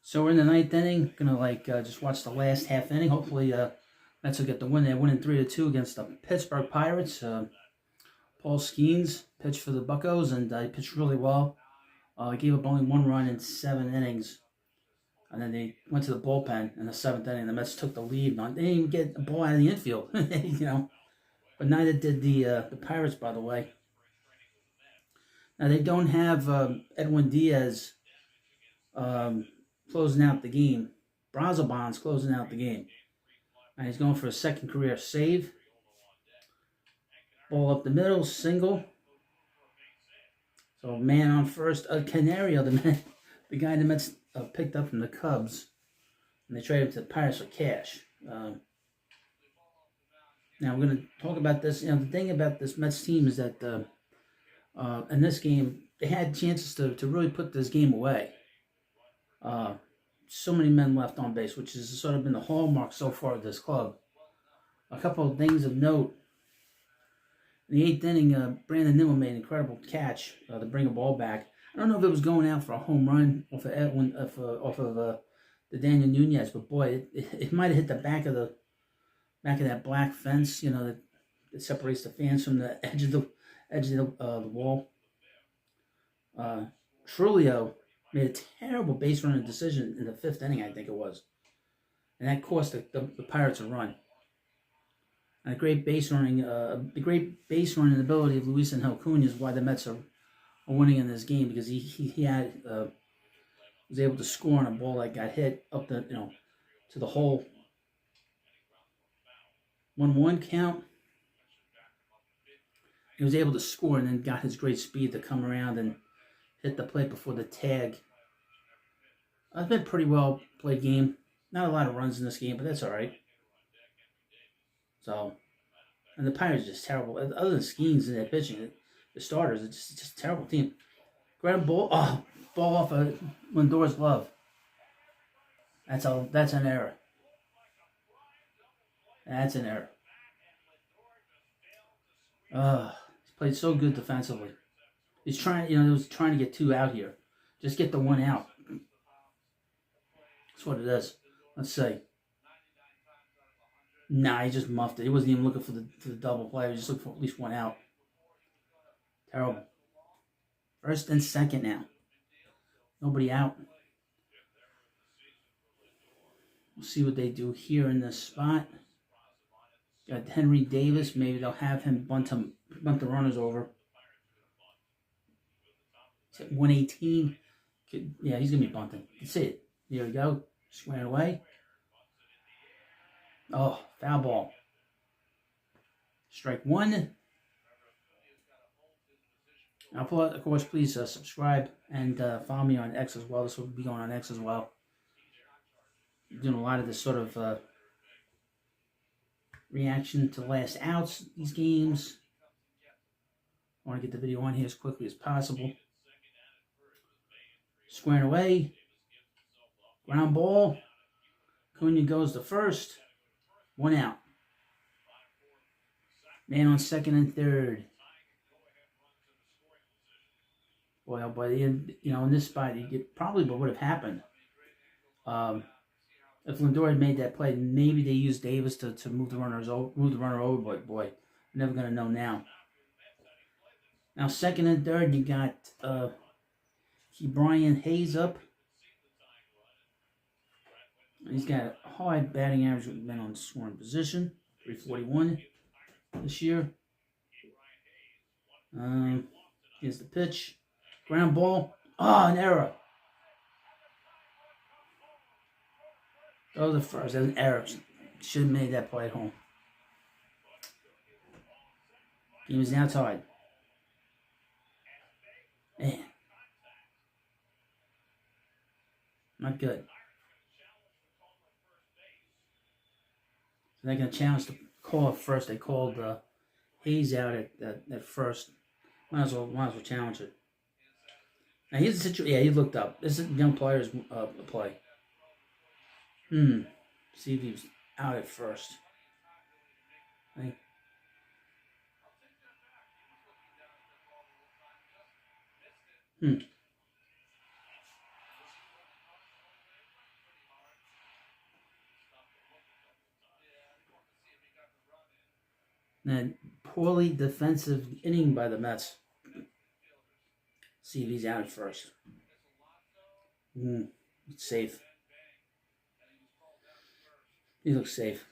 So we're in the ninth inning. Gonna just watch the last half inning. Hopefully, Mets will get the win. They're winning 3-2 against the Pittsburgh Pirates. Paul Skeens pitched for the Buccos, and he pitched really well. Gave up only 1 run in 7 innings, and then they went to the bullpen in the 7th inning. The Mets took the lead. They didn't even get a ball out of the infield, But neither did the Pirates, by the way. Now they don't have Edwin Diaz closing out the game. Bronzabon's closing out the game. And he's going for a second career save. Ball up the middle, single. So man on first. Canario, the guy the Mets picked up from the Cubs. And they traded him to the Pirates for cash. Now we're going to talk about this. The thing about this Mets team is that in this game, they had chances to really put this game away. So many men left on base, which has sort of been the hallmark so far of this club. A couple of things of note. In the 8th inning, Brandon Nimmo made an incredible catch to bring a ball back. I don't know if it was going out for a home run off of the Daniel Nunez, but boy, it might have hit the back of that black fence, that separates the fans from the edge of the wall. Trulio made a terrible base running decision in the 5th inning, I think it was. And that cost the Pirates a run. And the great base running ability of Luis Angel Cunha is why the Mets are winning in this game, because he was able to score on a ball that got hit up to the hole. 1-1 count. He was able to score and then got his great speed to come around and hit the plate before the tag. It's been a pretty well played game. Not a lot of runs in this game, but that's all right. So, and the Pirates are just terrible. Other than Skeens and their pitching, the starters, it's just a terrible team. Grab ball off of Lindor's glove. That's an error. That's an error. He's played so good defensively. He's trying, he was trying to get 2 out here. Just get the 1 out. That's what it is. Let's see. Nah, he just muffed it. He wasn't even looking for the double play. He was just looking for at least 1 out. Terrible. 1st and 2nd now. Nobody out. We'll see what they do here in this spot. Got Henry Davis. Maybe they'll have him bunt the runners over. It's at 118. Yeah, he's going to be bunting. That's it. There we go. Squared away. Oh, foul ball. Strike 1. Now, of course, please subscribe and follow me on X as well. This will be going on X as well. I'm doing a lot of this sort of reaction to last outs, these games. I want to get the video on here as quickly as possible. Squaring away. Ground ball. Cunha goes to first. 1 out. Man on 2nd and 3rd. Boy, oh boy, in this spot, probably what would have happened. If Lindor had made that play, maybe they used Davis to move the runner over. But boy, I'm never gonna know now. Now 2nd and 3rd, you got Brian Hayes up. He's got a high batting average with men on scoring position, 341 this year. Here's the pitch. Ground ball. An error. That was the first. That was an error. Should have made that play at home. Game is now tied. Man. Not good. So they're going to challenge the call at first. They called Hayes out at first. Might as well challenge it. Now here's the situation. Yeah, he looked up. This is young player's play. See if he was out at first. And poorly defensive inning by the Mets. See if he's out at first. It's safe. He looks safe.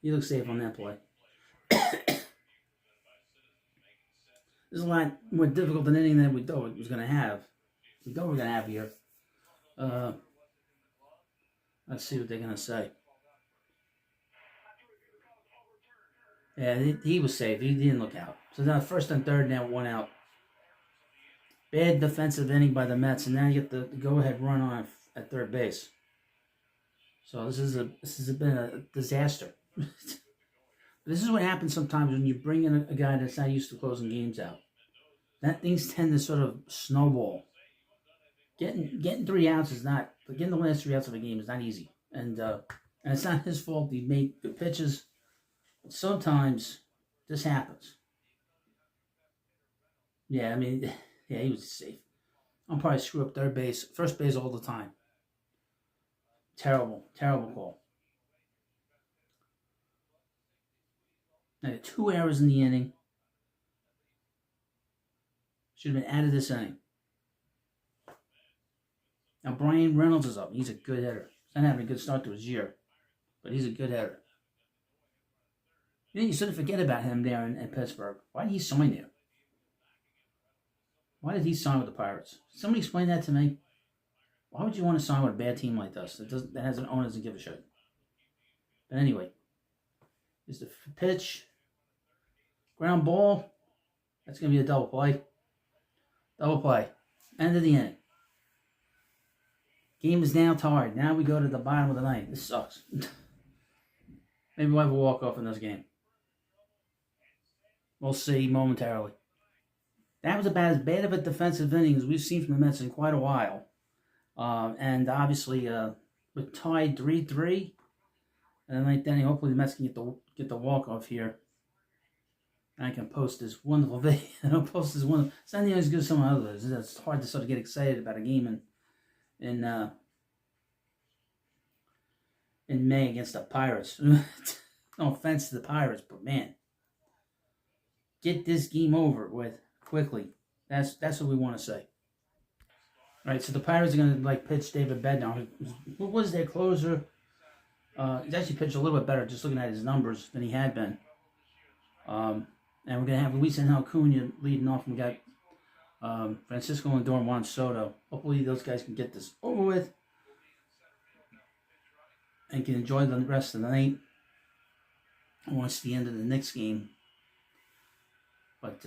He looks safe on that play. This is a lot more difficult than anything that we thought it was going to have. We thought we were going to have here. Let's see what they're going to say. Yeah, he was safe. He didn't look out. So now first and third, now 1 out. Bad defensive inning by the Mets, and now you get the go-ahead run on at third base. So this has been a disaster. This is what happens sometimes when you bring in a guy that's not used to closing games out. That things tend to sort of snowball. Getting 3 outs is not, but getting the last 3 outs of a game is not easy. And it's not his fault. He made good pitches. But sometimes this happens. Yeah, I mean, yeah, he was safe. I'll probably screw up third base, first base all the time. Terrible call. Now, 2 errors in the inning. Should have been out of this inning. Now, Brian Reynolds is up. He's a good hitter. He's not having a good start to his year, but he's a good hitter. You sort of forget about him there in Pittsburgh. Why did he sign there? Why did he sign with the Pirates? Somebody explain that to me. Why would you want to sign with a bad team like this that has an owner that doesn't give a shit? But anyway, here's the pitch. Ground ball. That's going to be a double play. Double play. End of the inning. Game is now tied. Now we go to the bottom of the ninth. This sucks. Maybe we'll have a walk-off in this game. We'll see momentarily. That was about as bad of a defensive inning as we've seen from the Mets in quite a while. And obviously, we're tied 3-3. And like then hopefully the Mets can get the walk-off here. And I can post this wonderful video. I'll post this one. It's not even as good as some others. It's hard to sort of get excited about a game in May against the Pirates. No offense to the Pirates, but man, get this game over with quickly. That's what we want to say. All right, so the Pirates are going to pitch David Bednar, who was their closer. He's actually pitched a little bit better, just looking at his numbers, than he had been. And we're going to have Luis Angel Acuna leading off. We got Francisco Lindor and Juan Soto. Hopefully those guys can get this over with and can enjoy the rest of the night once the end of the Knicks game. But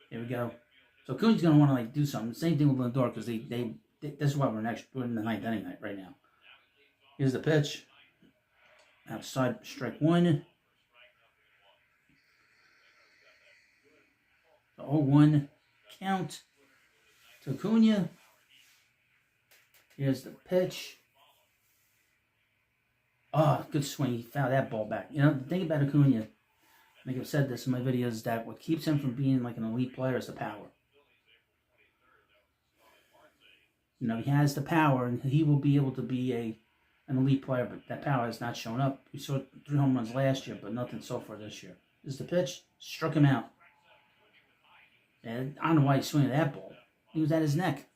here we go. So Acuna's going to want to do something. Same thing with Lindor because they that's why we're in the ninth inning right now. Here's the pitch. Outside strike 1. The 0-1 count to Acuna. Here's the pitch. Oh, good swing. He fouled that ball back. You know, the thing about Acuna, I think I've said this in my videos, is that what keeps him from being like an elite player is the power. You know, he has the power, and he will be able to be an elite player, but that power has not shown up. We saw 3 home runs last year, but nothing so far this year. This is the pitch. Struck him out. And I don't know why he's swinging that ball. He was at his neck.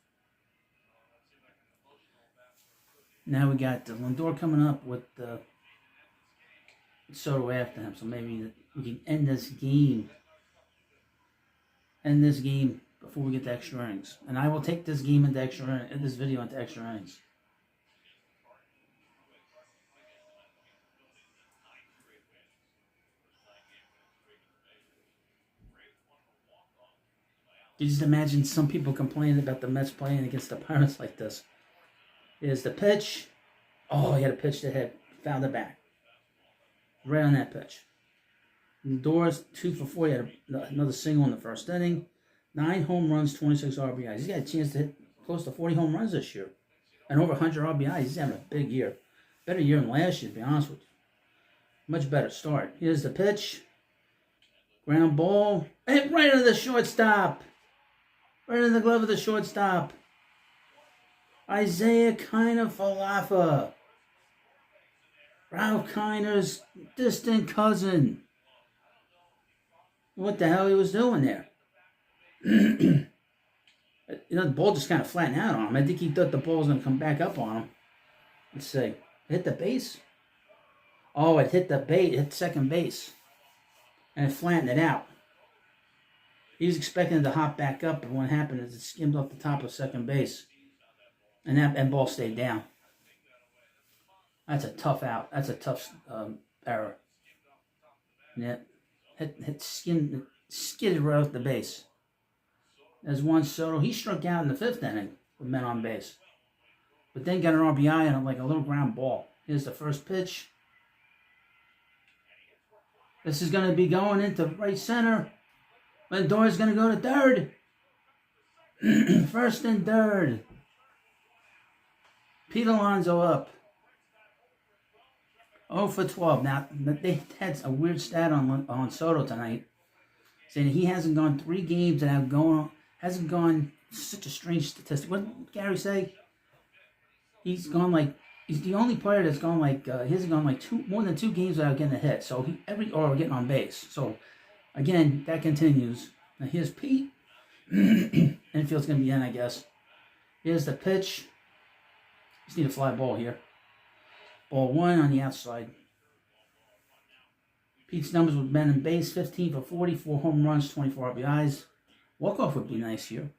Now we got Lindor coming up with Soto after him, so maybe we can end this game. End this game before we get to extra innings, and I will take this game into this video into extra innings. You just imagine some people complaining about the Mets playing against the Pirates like this. Here's the pitch. Oh, he had a pitch to hit. Fouled it back. Right on that pitch. Lindor's 2 for 4. He had another single in the first inning. 9 home runs, 26 RBIs. He's got a chance to hit close to 40 home runs this year. And over 100 RBIs. He's having a big year. Better year than last year, to be honest with you. Much better start. Here's the pitch. Ground ball. And right into the shortstop. Right in the glove of the shortstop. Isaiah Kiner-Falefa. Ralph Kiner's distant cousin. What the hell he was doing there? The ball just kind of flattened out on him. I think he thought the ball was going to come back up on him. Let's see. It hit the base? Oh, it hit the base. It hit second base. And it flattened it out. He was expecting it to hop back up, but what happened is it skimmed off the top of second base. And that ball stayed down. That's a tough out. That's a tough error. Yeah. Skidded right off the base. There's Juan Soto. He struck out in the 5th inning with men on base. But then got an RBI on like a little ground ball. Here's the first pitch. This is going to be going into right center. Lindor's going to go to third. First and third. Pete Alonso up. 0 for 12. Now, they had a weird stat on Soto tonight, saying he hasn't gone 3 games that have gone, hasn't gone, such a strange statistic. What did Gary say? He's gone like, he's the only player that's gone like, he hasn't gone like more than 2 games without getting a hit. So or getting on base. So, again, that continues. Now, here's Pete. Infield's going to be in, I guess. Here's the pitch. Just need a fly ball here. Ball 1 on the outside. Pete's numbers with men in base, 15 for 40, 4 home runs, 24 RBIs. Walk-off would be nice here.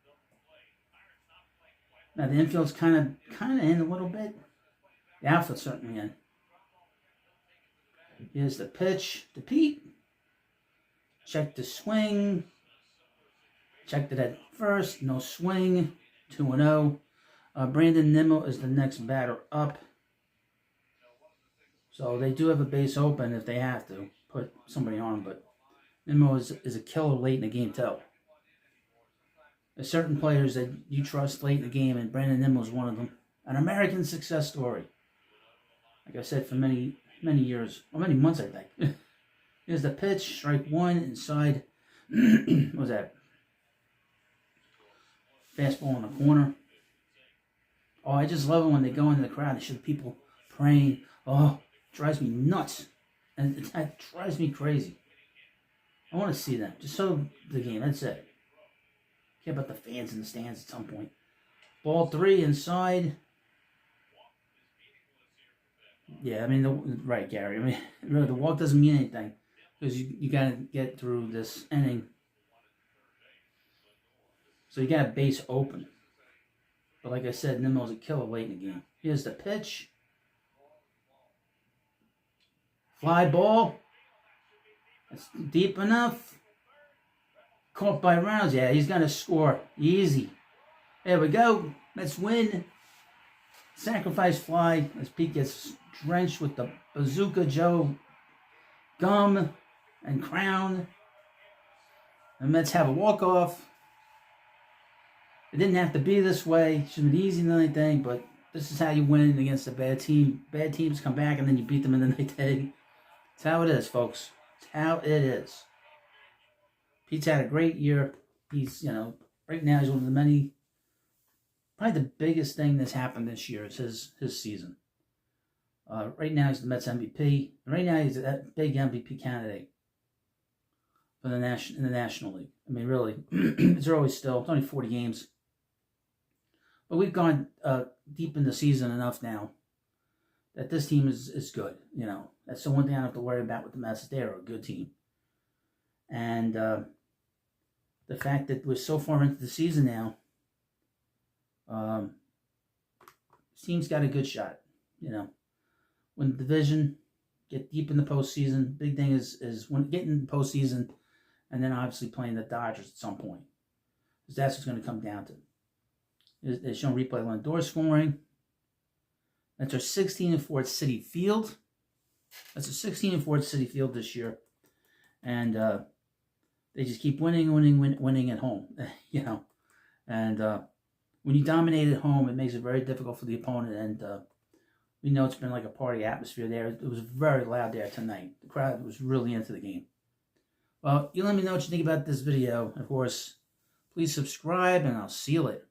Now the infield's kind of in a little bit. The outfield's certainly in. Here's the pitch to Pete. Check the swing. Checked it at first. No swing. 2-0. Brandon Nimmo is the next batter up. So they do have a base open if they have to put somebody on, but Nimmo is a killer late in the game too. There's certain players that you trust late in the game, and Brandon Nimmo is one of them. An American success story. Like I said, for many years, or many months, I think. Here's the pitch, strike 1, inside. What was that? Fastball in the corner. Oh, I just love it when they go into the crowd. They show people praying. Oh, it drives me nuts. And it drives me crazy. I want to see them. Just so the game. That's it. Care about the fans in the stands at some point. Ball 3 inside. Yeah, I mean, right, Gary. I mean, really, the walk doesn't mean anything. Because you got to get through this inning. So you got a base open. But like I said, Nimmo's a killer late in the game. Here's the pitch. Fly ball. That's deep enough. Caught by Reynolds. Yeah, he's going to score. Easy. There we go. Let's win. Sacrifice fly as Pete gets drenched with the Bazooka Joe gum and crown. The Mets have a walk-off. It didn't have to be this way. It should have been easy than anything, but this is how you win against a bad team. Bad teams come back and then you beat them in the ninth inning. It's how it is, folks. It's how it is. Pete's had a great year. He's, right now he's one of the many, probably the biggest thing that's happened this year is his season. Right now he's the Mets MVP. And right now he's a big MVP candidate for in the National League. I mean, really, it's early still. It's only 40 games. But we've gone deep in the season enough now that this team is good. That's the one thing I don't have to worry about with the Mets. They're a good team. And the fact that we're so far into the season now, this team's got a good shot. Win the division, get deep in the postseason. Big thing is getting in the postseason, and then obviously playing the Dodgers at some point. Because that's what's going to come down to. They're showing replay Lindor scoring. That's our 16-4 at Citi Field. That's a 16-4 at Citi Field this year. And they just keep winning at home. And when you dominate at home, it makes it very difficult for the opponent. And we know it's been like a party atmosphere there. It was very loud there tonight. The crowd was really into the game. Well, you let me know what you think about this video. Of course, please subscribe, and I'll see you later.